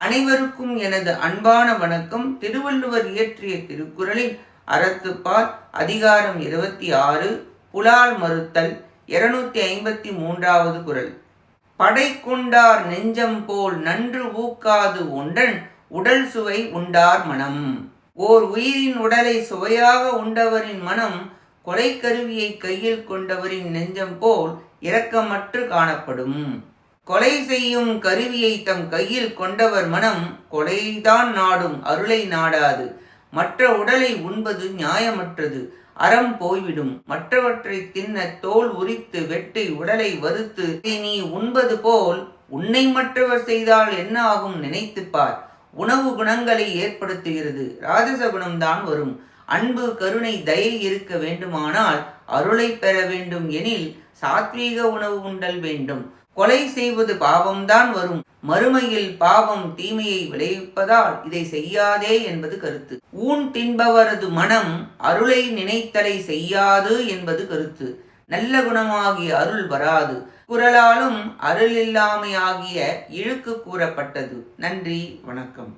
அனைவருக்கும் எனது அன்பான வணக்கம். திருவள்ளுவர் இயற்றிய திருக்குறளில் அறத்துப்பால் அதிகாரம் 26 புலால் மறுத்தல் 253வது குறள். படை கொண்டார் நெஞ்சம் போல் நன்று ஊக்காது ஒன்றன் உடல் சுவை உண்டார் மனம். ஓர் உயிரின் உடலை சுவையாக உண்டவரின் மனம் கொலை கருவியை கையில் கொண்டவரின் நெஞ்சம் போல் இரக்கமற்று காணப்படும். கொலை செய்யும் கருவியை தம் கையில் கொண்டவர் மனம் கொலைதான் நாடும், அருளை நாடாது. மற்ற உடலை உண்பது நியாயமற்றது, அறம் போய்விடும். மற்றவற்றை தின்ன தோல் உரித்து வெட்டி உடலை வறுத்து நீ உண்பது போல் உன்னை மற்றவர் செய்தால் என்ன ஆகும் நினைத்துப்பார். உணவு குணங்களை ஏற்படுத்துகிறது, ராஜச குணம்தான் வரும். அன்பு கருணை தயை இருக்க வேண்டுமானால் அருளை பெற வேண்டும் எனில் சாத்வீக உணவு உண்டல் வேண்டும். கொலை செய்வது பாவம்தான் வரும், மறுமையில் பாவம் தீமையை விளைவிப்பதால் இதை செய்யாதே என்பது கருத்து. ஊன் தின்பவரது மனம் அருளை நினைத்தலை செய்யாது என்பது கருத்து. நல்ல குணமாகிய அருள் வராது. குறளாலும் அருள் இல்லாமையாகிய இழுக்கு கூறப்பட்டது. நன்றி, வணக்கம்.